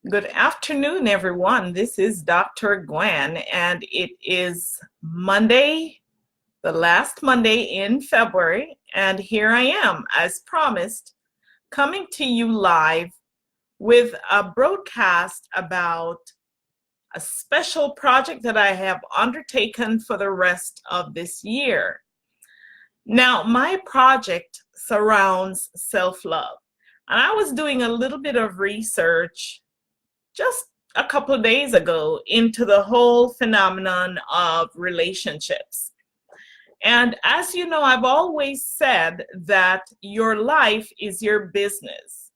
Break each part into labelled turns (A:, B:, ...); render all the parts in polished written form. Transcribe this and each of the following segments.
A: Good afternoon, everyone. This is Dr. Gwen, and it is Monday, the last Monday in February, and here I am, as promised, coming to you live with a broadcast about a special project that I have undertaken for the rest of this year. Now, my project surrounds self-love, and I was doing a little bit of research just a couple of days ago into the whole phenomenon of relationships. And as you know, I've always said that your life is your business,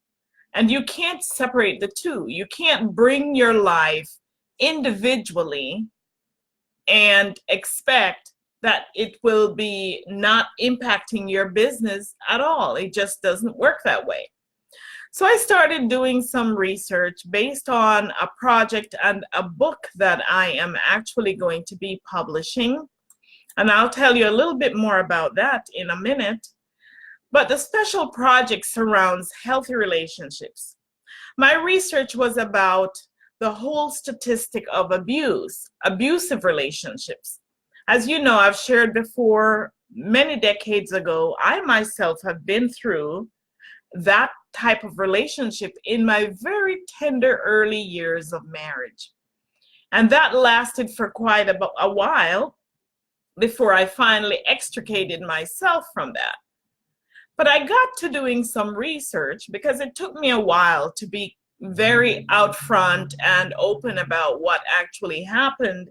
A: and you can't separate the two. You can't bring your life individually and expect that it will be not impacting your business at all. It just doesn't work that way. So I started doing some research based on a project and a book that I am actually going to be publishing. And I'll tell you a little bit more about that in a minute. But the special project surrounds healthy relationships. My research was about the whole statistic of abusive relationships. As you know, I've shared before, many decades ago, I myself have been through that type of relationship in my very tender early years of marriage. And that lasted for quite a while before I finally extricated myself from that. But I got to doing some research because it took me a while to be very out front and open about what actually happened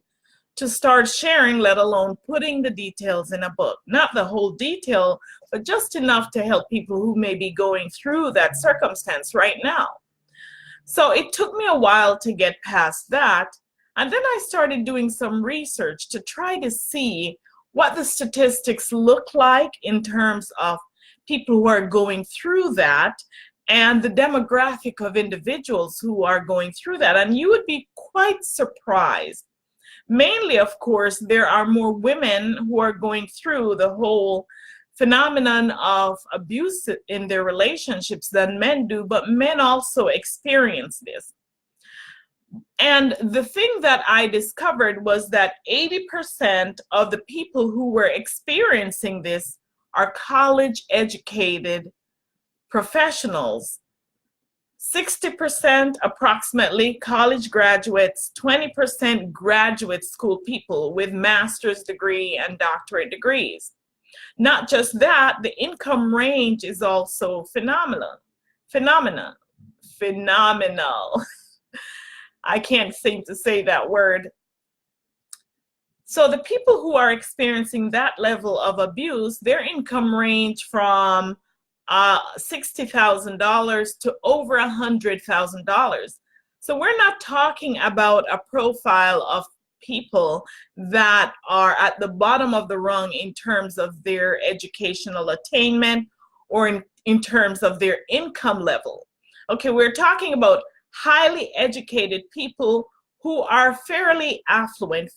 A: to start sharing, let alone putting the details in a book. Not the whole detail, but just enough to help people who may be going through that circumstance right now. So it took me a while to get past that. And then I started doing some research to try to see what the statistics look like in terms of people who are going through that and the demographic of individuals who are going through that. And you would be quite surprised. Mainly, of course, there are more women who are going through the whole phenomenon of abuse in their relationships than men do, but men also experience this. And the thing that I discovered was that 80% of the people who were experiencing this are college-educated professionals. 60% approximately college graduates, 20% graduate school people with master's degree and doctorate degrees. Not just that, the income range is also phenomenal. I can't seem to say that word. So the people who are experiencing that level of abuse, their income range from $60,000 to over $100,000. So we're not talking about a profile of people that are at the bottom of the rung in terms of their educational attainment or in terms of their income level. Okay, we're talking about highly educated people who are fairly affluent,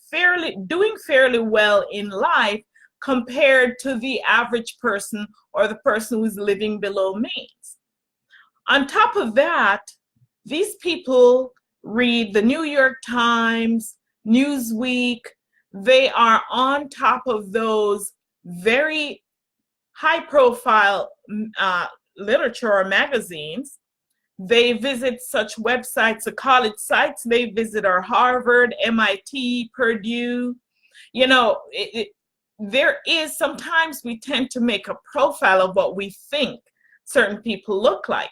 A: doing fairly well in life, compared to the average person or the person who's living below means. On top of that, these people read the New York Times, Newsweek. They are on top of those very high-profile literature or magazines. They visit such websites, the college sites they visit are Harvard, MIT, Purdue. You know, there is sometimes we tend to make a profile of what we think certain people look like.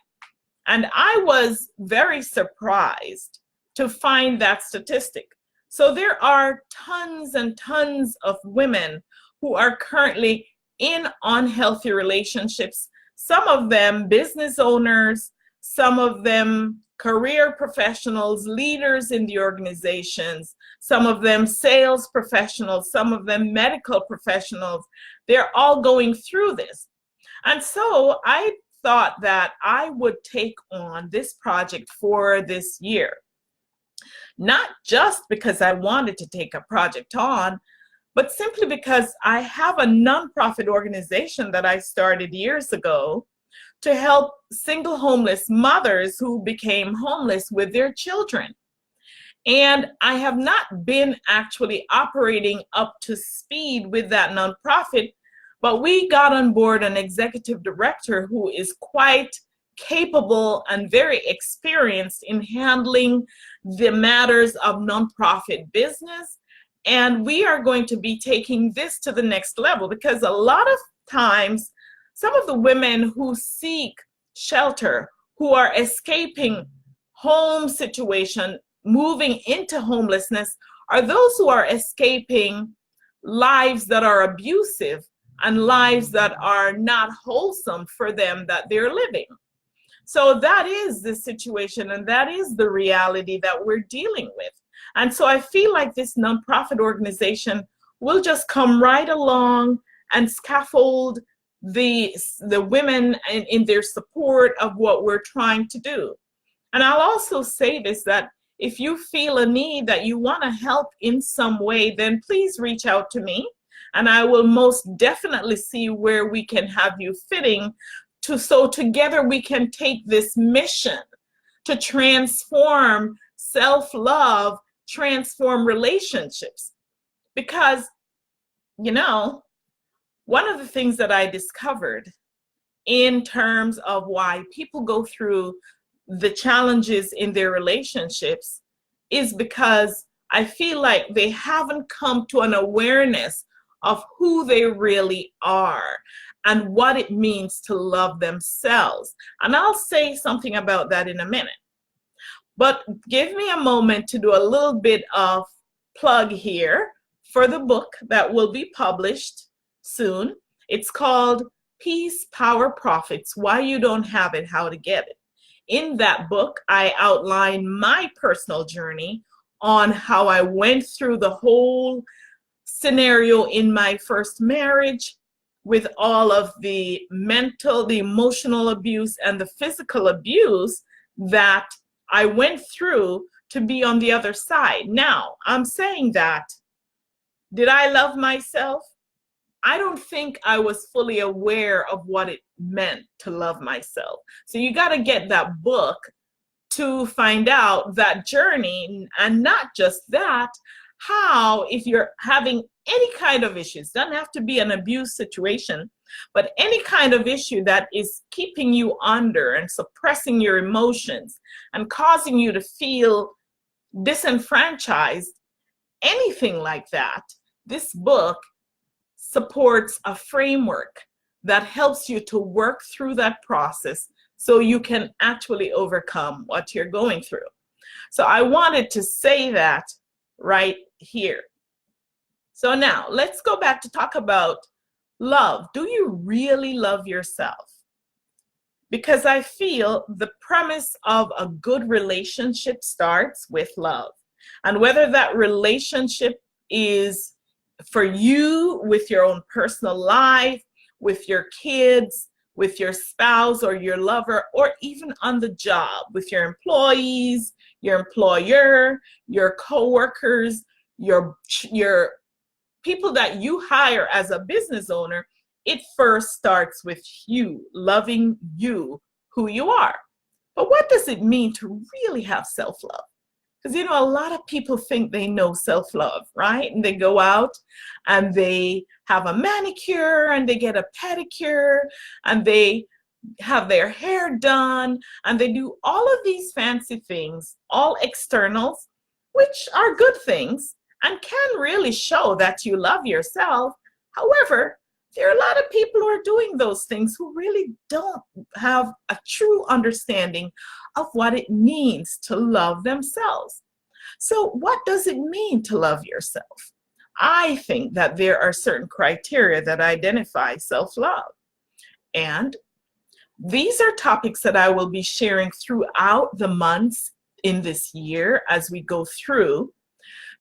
A: And I was very surprised to find that statistic. So there are tons and tons of women who are currently in unhealthy relationships, some of them business owners, some of them career professionals, leaders in the organizations, some of them sales professionals, some of them medical professionals. They're all going through this. And so I thought that I would take on this project for this year. Not just because I wanted to take a project on, but simply because I have a nonprofit organization that I started years ago to help single homeless mothers who became homeless with their children. And I have not been actually operating up to speed with that nonprofit, but we got on board an executive director who is quite capable and very experienced in handling the matters of nonprofit business. And we are going to be taking this to the next level, because a lot of times, some of the women who seek shelter, who are escaping home situation, moving into homelessness, are those who are escaping lives that are abusive and lives that are not wholesome for them that they're living. So that is the situation, and that is the reality that we're dealing with. And so I feel like this nonprofit organization will just come right along and scaffold the women in their support of what we're trying to do. And I'll also say this, that if you feel a need that you want to help in some way, then please reach out to me, and I will most definitely see where we can have you fitting so together we can take this mission to transform self-love, transform relationships. Because, you know, one of the things that I discovered in terms of why people go through the challenges in their relationships is because I feel like they haven't come to an awareness of who they really are and what it means to love themselves. And I'll say something about that in a minute. But give me a moment to do a little bit of plug here for the book that will be published soon. It's called Peace, Power, Profits: Why You Don't Have It, How to Get It. In that book, I outline my personal journey on how I went through the whole scenario in my first marriage, with all of the mental, the emotional abuse, and the physical abuse that I went through to be on the other side. Now, I'm saying that, did I love myself? I don't think I was fully aware of what it meant to love myself. So you got to get that book to find out that journey. And not just that, how, if you're having any kind of issues, doesn't have to be an abuse situation, but any kind of issue that is keeping you under and suppressing your emotions and causing you to feel disenfranchised, anything like that, this book supports a framework that helps you to work through that process so you can actually overcome what you're going through. So I wanted to say that right here. So now let's go back to talk about love. Do you really love yourself? Because I feel the premise of a good relationship starts with love. And whether that relationship is for you with your own personal life, with your kids, with your spouse or your lover, or even on the job with your employees, your employer, your coworkers, your people that you hire as a business owner, it first starts with you, loving you, who you are. But what does it mean to really have self-love? Because, you know, a lot of people think they know self-love, right? And they go out and they have a manicure and they get a pedicure and they have their hair done and they do all of these fancy things, all externals, which are good things and can really show that you love yourself. However, there are a lot of people who are doing those things who really don't have a true understanding of what it means to love themselves. So what does it mean to love yourself? I think that there are certain criteria that identify self-love. And these are topics that I will be sharing throughout the months in this year as we go through,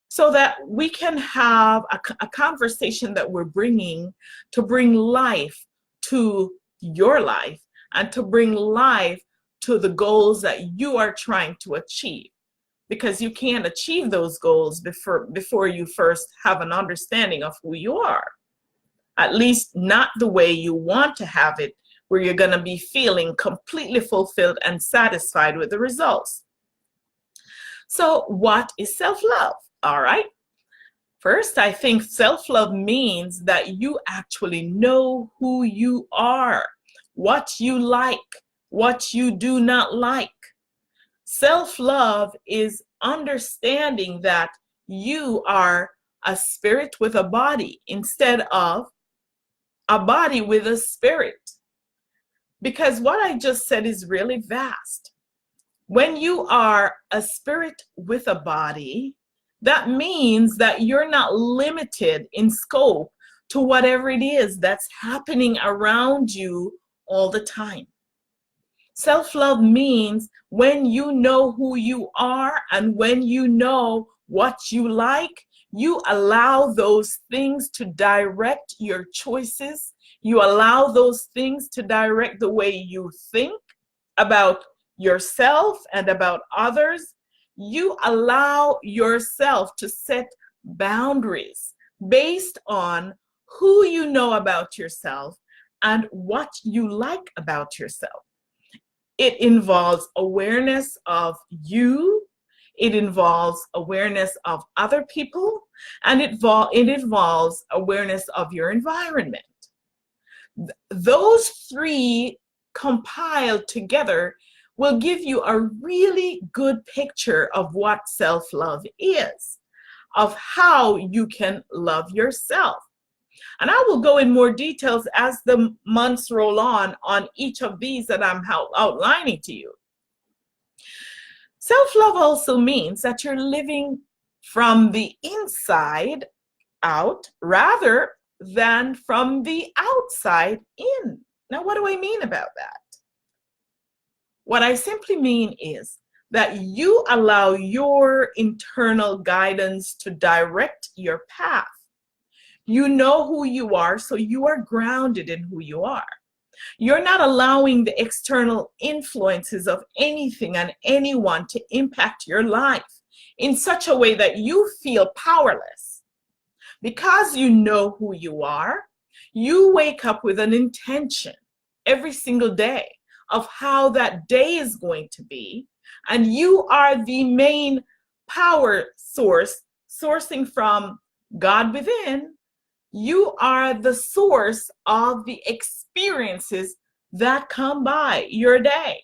A: so that we can have a conversation that we're bringing to bring life to your life and to bring life to the goals that you are trying to achieve. Because you can't achieve those goals before you first have an understanding of who you are. At least not the way you want to have it, where you're going to be feeling completely fulfilled and satisfied with the results. So what is self-love? All right. First, I think self-love means that you actually know who you are, what you like, what you do not like. Self-love is understanding that you are a spirit with a body instead of a body with a spirit. Because what I just said is really vast. When you are a spirit with a body, that means that you're not limited in scope to whatever it is that's happening around you all the time. Self-love means when you know who you are and when you know what you like, you allow those things to direct your choices. You allow those things to direct the way you think about yourself and about others. You allow yourself to set boundaries based on who you know about yourself and what you like about yourself. It involves awareness of you, it involves awareness of other people, and it involves awareness of your environment. Those three compiled together will give you a really good picture of what self-love is, of how you can love yourself. And I will go in more details as the months roll on each of these that I'm outlining to you. Self-love also means that you're living from the inside out rather than from the outside in. Now, what do I mean about that? What I simply mean is that you allow your internal guidance to direct your path. You know who you are, so you are grounded in who you are. You're not allowing the external influences of anything and anyone to impact your life in such a way that you feel powerless. Because you know who you are, you wake up with an intention every single day of how that day is going to be, and you are the main power source, sourcing from God within. You are the source of the experiences that come by your day.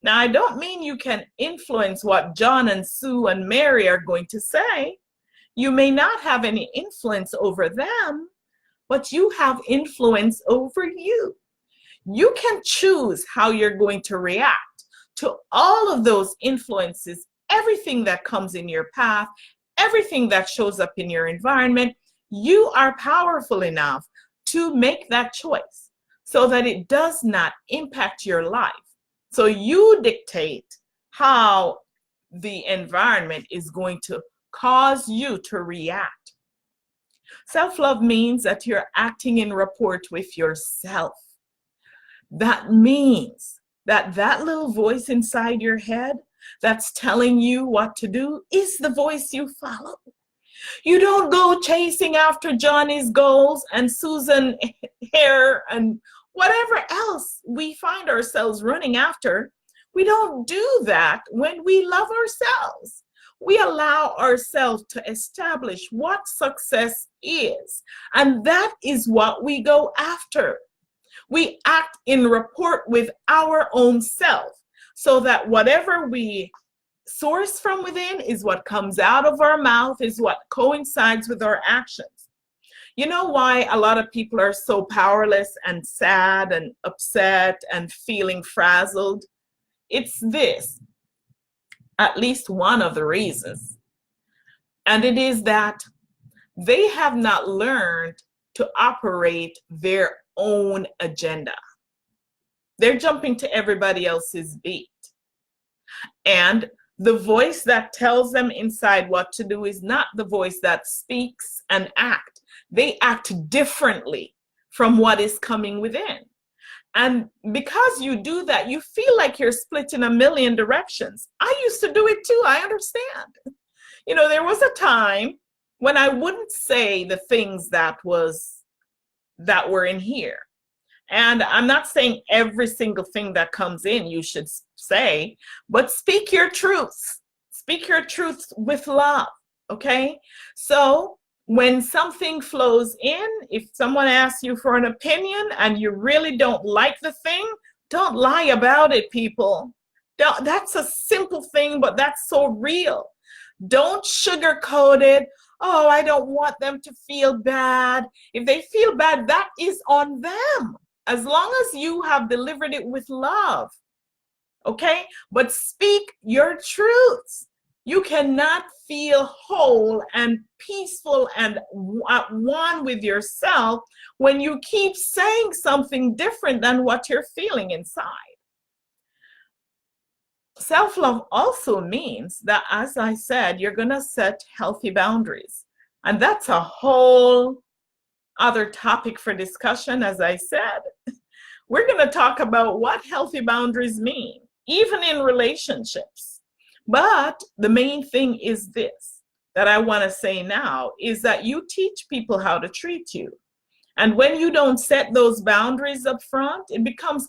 A: Now, I don't mean you can influence what John and Sue and Mary are going to say. You may not have any influence over them, but you have influence over you. You can choose how you're going to react to all of those influences, everything that comes in your path, everything that shows up in your environment. You are powerful enough to make that choice so that it does not impact your life. So you dictate how the environment is going to cause you to react. Self-love means that you're acting in rapport with yourself. That means that that little voice inside your head that's telling you what to do is the voice you follow. You don't go chasing after Johnny's goals and Susan hair and whatever else we find ourselves running after. We don't do that when we love ourselves. We allow ourselves to establish what success is, and that is what we go after. We act in rapport with our own self so that whatever we source from within is what comes out of our mouth, is what coincides with our actions. You know why a lot of people are so powerless and sad and upset and feeling frazzled? It's this, at least one of the reasons. And it is that they have not learned to operate their own agenda. They're jumping to everybody else's beat. And the voice that tells them inside what to do is not the voice that speaks and acts. They act differently from what is coming within. And because you do that, you feel like you're split in a million directions. I used to do it too, I understand. You know, there was a time when I wouldn't say the things that were in here. And I'm not saying every single thing that comes in you should say, but speak your truths. Speak your truths with love, okay? So when something flows in, if someone asks you for an opinion and you really don't like the thing, don't lie about it, people. That's a simple thing, but that's so real. Don't sugarcoat it. Oh, I don't want them to feel bad. If they feel bad, that is on them, as long as you have delivered it with love, okay? But speak your truths. You cannot feel whole and peaceful and at one with yourself when you keep saying something different than what you're feeling inside. Self-love also means that, as I said, you're going to set healthy boundaries. And that's a whole other topic for discussion. As I said, we're going to talk about what healthy boundaries mean, even in relationships. But the main thing is this, that I want to say now, is that you teach people how to treat you. And when you don't set those boundaries up front, it becomes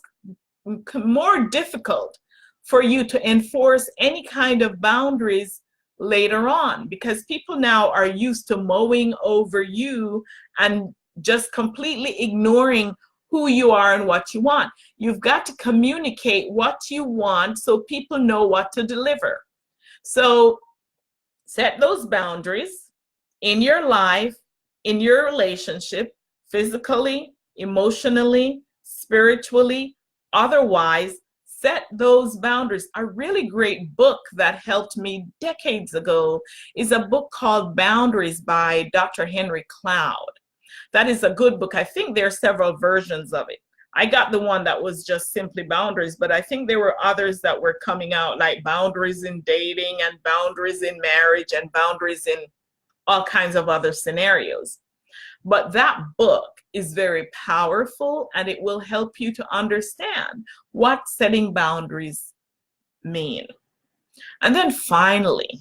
A: more difficult for you to enforce any kind of boundaries later on, because people now are used to mowing over you and just completely ignoring who you are and what you want. You've got to communicate what you want so people know what to deliver. So set those boundaries in your life, in your relationship, physically, emotionally, spiritually, otherwise. Set those boundaries. A really great book that helped me decades ago is a book called Boundaries by Dr. Henry Cloud. That is a good book. I think there are several versions of it. I got the one that was just simply boundaries, but I think there were others that were coming out, like boundaries in dating and boundaries in marriage and boundaries in all kinds of other scenarios. But that book is very powerful, and it will help you to understand what setting boundaries mean. And then finally,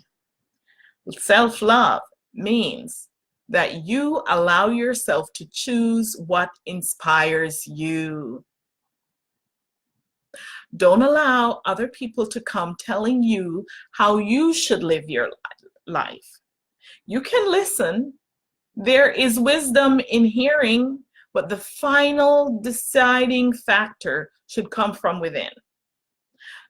A: self-love means that you allow yourself to choose what inspires you. Don't allow other people to come telling you how you should live your life. You can listen. There is wisdom in hearing, but the final deciding factor should come from within.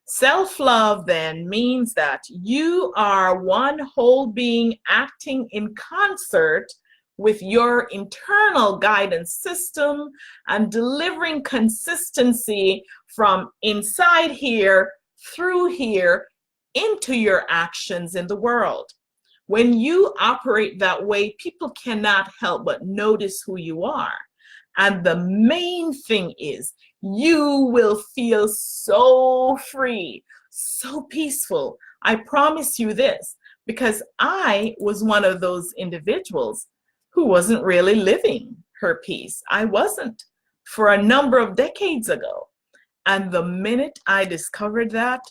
A: Self-love then means that you are one whole being acting in concert with your internal guidance system and delivering consistency from inside here, through here, into your actions in the world. When you operate that way, people cannot help but notice who you are. And the main thing is, you will feel so free, so peaceful. I promise you this, because I was one of those individuals who wasn't really living her peace. I wasn't, for a number of decades ago. And the minute I discovered that,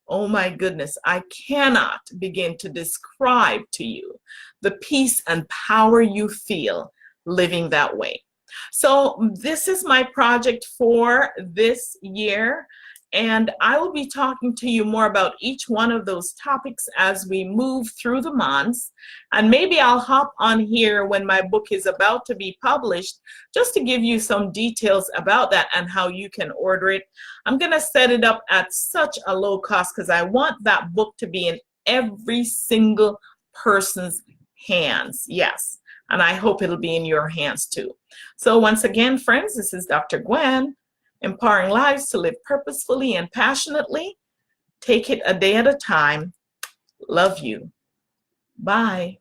A: oh my goodness, I cannot begin to describe to you the peace and power you feel living that way. So this is my project for this year, and I will be talking to you more about each one of those topics as we move through the months. And maybe I'll hop on here when my book is about to be published, just to give you some details about that and how you can order it. I'm going to set it up at such a low cost because I want that book to be in every single person's hands. Yes. And I hope it'll be in your hands too. So once again, friends, this is Dr. Gwen, empowering lives to live purposefully and passionately. Take it a day at a time. Love you. Bye.